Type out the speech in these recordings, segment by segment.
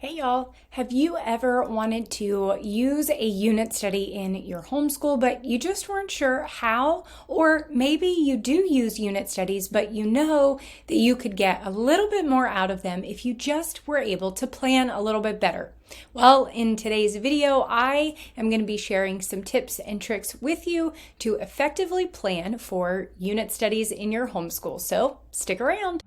Hey y'all, have you ever wanted to use a unit study in your homeschool, but you just weren't sure how? Or maybe you do use unit studies, but you know that you could get a little bit more out of them if you just were able to plan a little bit better. Well, in today's video, I am going to be sharing some tips and tricks with you to effectively plan for unit studies in your homeschool. So stick around.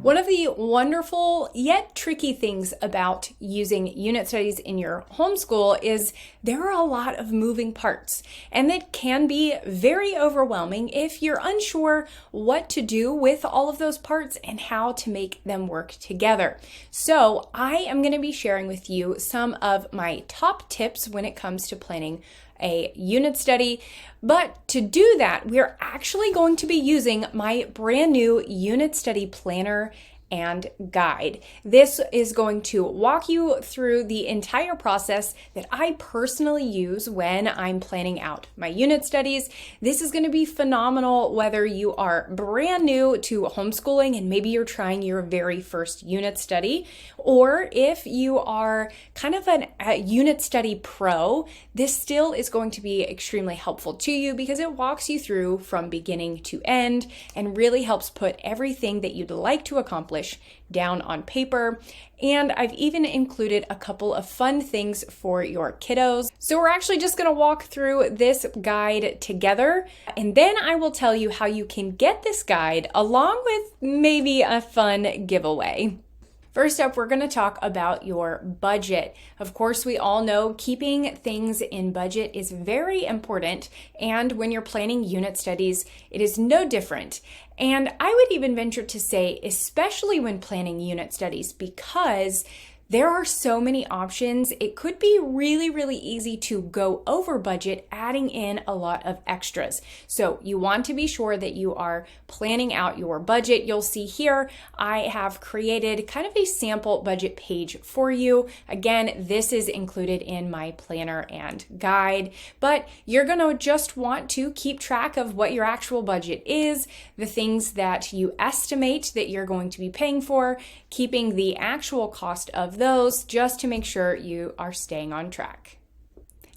One of the wonderful yet tricky things about using unit studies in your homeschool is there are a lot of moving parts, and it can be very overwhelming if you're unsure what to do with all of those parts and how to make them work together. So I am going to be sharing with you some of my top tips when it comes to planning a unit study. But to do that, we're actually going to be using my brand new unit study planner and guide. This is going to walk you through the entire process that I personally use when I'm planning out my unit studies. This is going to be phenomenal whether you are brand new to homeschooling and maybe you're trying your very first unit study, or if you are kind of a unit study pro, this still is going to be extremely helpful to you because it walks you through from beginning to end and really helps put everything that you'd like to accomplish down on paper. And I've even included a couple of fun things for your kiddos. So we're actually just going to walk through this guide together, and then I will tell you how you can get this guide along with maybe a fun giveaway. First up, we're going to talk about your budget. Of course, we all know keeping things in budget is very important, and when you're planning unit studies, it is no different. And I would even venture to say, especially when planning unit studies, because there are so many options, it could be really, really easy to go over budget, adding in a lot of extras. So you want to be sure that you are planning out your budget. You'll see here, I have created kind of a sample budget page for you. Again, this is included in my planner and guide, but you're gonna just want to keep track of what your actual budget is, the things that you estimate that you're going to be paying for, keeping the actual cost of those just to make sure you are staying on track.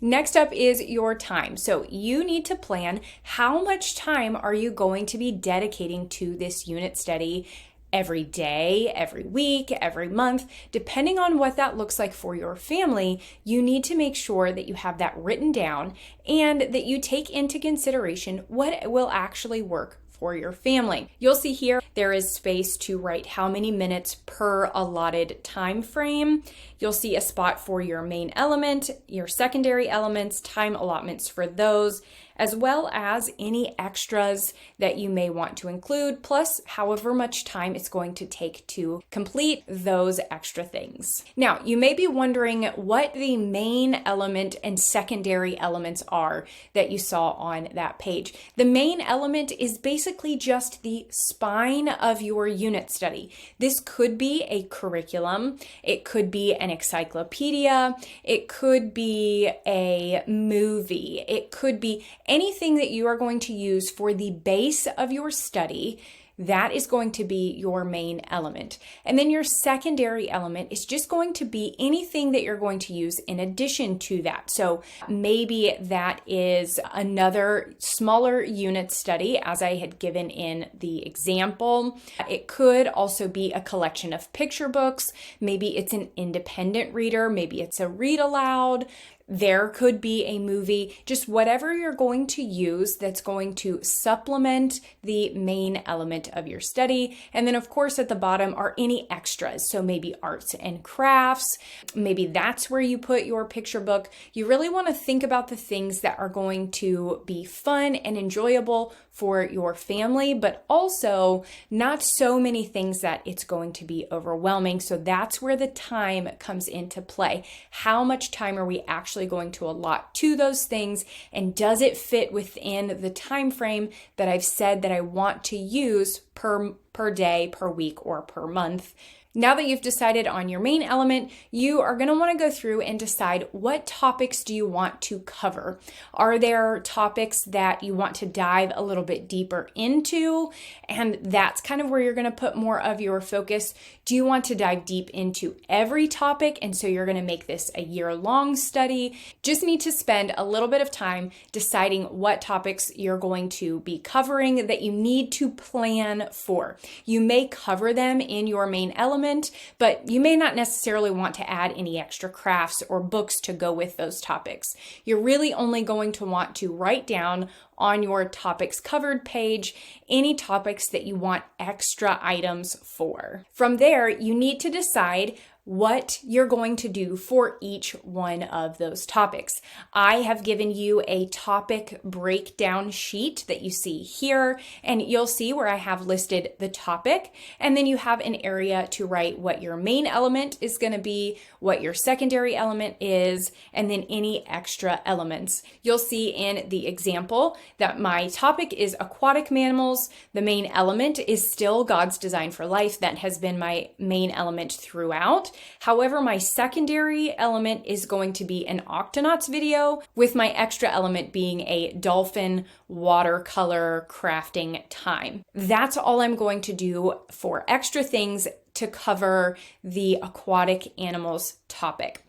Next up is your time. So you need to plan how much time are you going to be dedicating to this unit study every day, every week, every month, depending on what that looks like for your family. You need to make sure that you have that written down and that you take into consideration what will actually work for your family. You'll see here there is space to write how many minutes per allotted time frame. You'll see a spot for your main element, your secondary elements, time allotments for those, as well as any extras that you may want to include, plus however much time it's going to take to complete those extra things. Now, you may be wondering what the main element and secondary elements are that you saw on that page. The main element is basically just the spine of your unit study. This could be a curriculum, it could be an encyclopedia, it could be a movie, it could be anything that you are going to use for the base of your study. That is going to be your main element. And then your secondary element is just going to be anything that you're going to use in addition to that. So maybe that is another smaller unit study, as I had given in the example. It could also be a collection of picture books. Maybe it's an independent reader. Maybe it's a read aloud. There could be a movie, just whatever you're going to use that's going to supplement the main element of your study. And then of course at the bottom are any extras. So maybe arts and crafts, maybe that's where you put your picture book. You really want to think about the things that are going to be fun and enjoyable for your family, but also not so many things that it's going to be overwhelming. So that's where the time comes into play. How much time are we actually going to allot to those things, and does it fit within the time frame that I've said that I want to use per day, per week, or per month? Now that you've decided on your main element, you are going to want to go through and decide what topics do you want to cover. Are there topics that you want to dive a little bit deeper into? And that's kind of where you're going to put more of your focus. Do you want to dive deep into every topic? And so you're going to make this a year-long study. Just need to spend a little bit of time deciding what topics you're going to be covering that you need to plan for. You may cover them in your main element, but you may not necessarily want to add any extra crafts or books to go with those topics. You're really only going to want to write down on your topics covered page any topics that you want extra items for. From there, you need to decide what you're going to do for each one of those topics. I have given you a topic breakdown sheet that you see here, and you'll see where I have listed the topic, and then you have an area to write what your main element is going to be, what your secondary element is, and then any extra elements. You'll see in the example that my topic is aquatic mammals. The main element is still God's design for life. That has been my main element throughout. However, my secondary element is going to be an Octonauts video, with my extra element being a dolphin watercolor crafting time. That's all I'm going to do for extra things to cover the aquatic animals topic.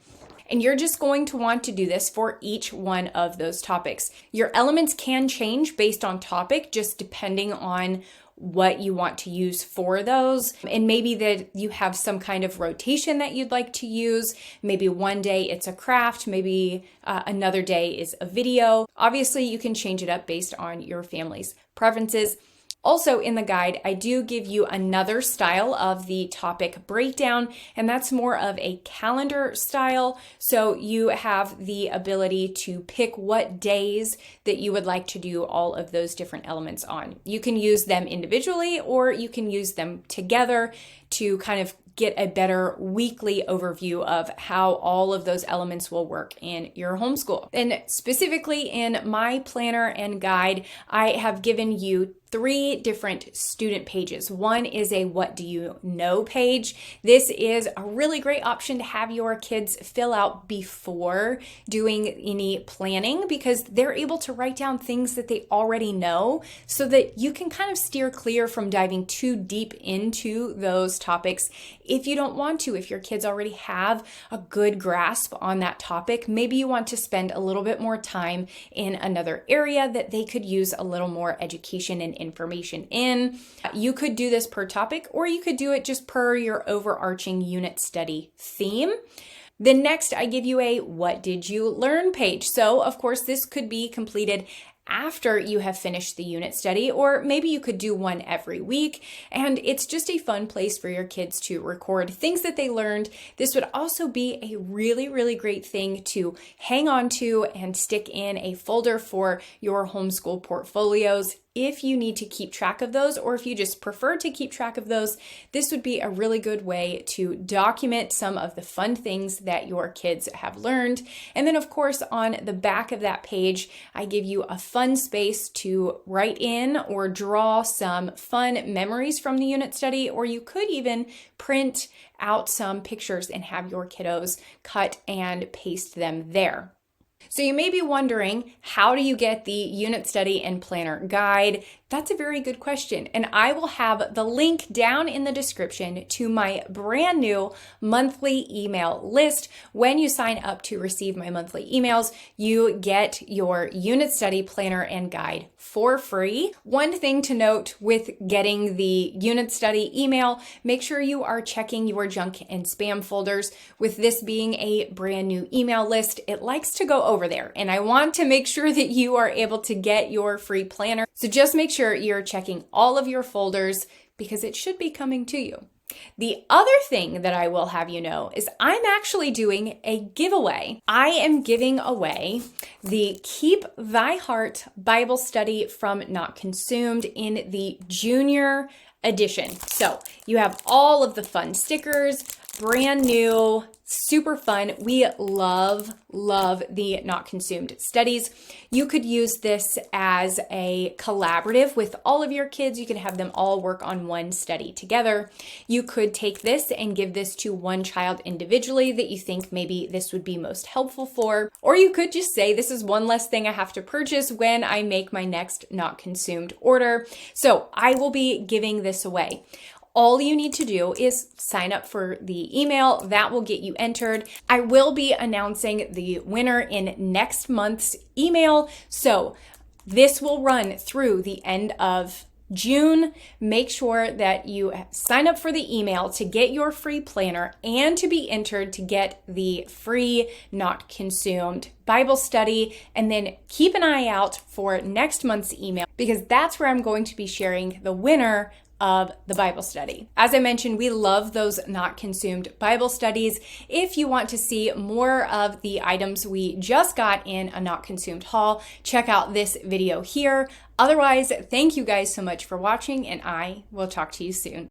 And you're just going to want to do this for each one of those topics. Your elements can change based on topic, just depending on what you want to use for those. And maybe that you have some kind of rotation that you'd like to use. Maybe one day it's a craft, maybe another day is a video. Obviously, you can change it up based on your family's preferences. Also in the guide, I do give you another style of the topic breakdown, and that's more of a calendar style. So you have the ability to pick what days that you would like to do all of those different elements on. You can use them individually, or you can use them together to kind of get a better weekly overview of how all of those elements will work in your homeschool. And specifically in my planner and guide, I have given you 3 different student pages. One is a what do you know page. This is a really great option to have your kids fill out before doing any planning, because they're able to write down things that they already know, so that you can kind of steer clear from diving too deep into those topics. If you don't want to, if your kids already have a good grasp on that topic, maybe you want to spend a little bit more time in another area that they could use a little more education and information in. You could do this per topic, or you could do it just per your overarching unit study theme. Then next, I give you a what did you learn page. So of course, this could be completed after you have finished the unit study, or maybe you could do one every week. And it's just a fun place for your kids to record things that they learned. This would also be a really, really great thing to hang on to and stick in a folder for your homeschool portfolios. If you need to keep track of those, or if you just prefer to keep track of those, this would be a really good way to document some of the fun things that your kids have learned. And then of course, on the back of that page, I give you a fun space to write in or draw some fun memories from the unit study, or you could even print out some pictures and have your kiddos cut and paste them there. So you may be wondering, how do you get the unit study and planner guide? That's a very good question. And I will have the link down in the description to my brand new monthly email list. When you sign up to receive my monthly emails, you get your unit study planner and guide for free. One thing to note with getting the unit study email, make sure you are checking your junk and spam folders. With this being a brand new email list, it likes to go over there. And I want to make sure that you are able to get your free planner. So just make sure you're checking all of your folders, because it should be coming to you. The other thing that I will have you know is I'm actually doing a giveaway. I am giving away the Keep Thy Heart Bible Study from Not Consumed in the Junior edition. So you have all of the fun stickers, brand new, super fun. We love the Not Consumed studies. You could use this as a collaborative with all of your kids. You could have them all work on one study together. You could take this and give this to one child individually that you think maybe this would be most helpful for. Or you could just say, this is one less thing I have to purchase when I make my next Not Consumed order. So I will be giving this away. All you need to do is sign up for the email that will get you entered. I will be announcing the winner in next month's email. So this will run through the end of June. Make sure that you sign up for the email to get your free planner and to be entered to get the free Not Consumed Bible study. And then keep an eye out for next month's email, because that's where I'm going to be sharing the winner of the Bible study. As I mentioned, we love those Not Consumed Bible studies. If you want to see more of the items we just got in a Not Consumed haul, check out this video here. Otherwise, thank you guys so much for watching, and I will talk to you soon.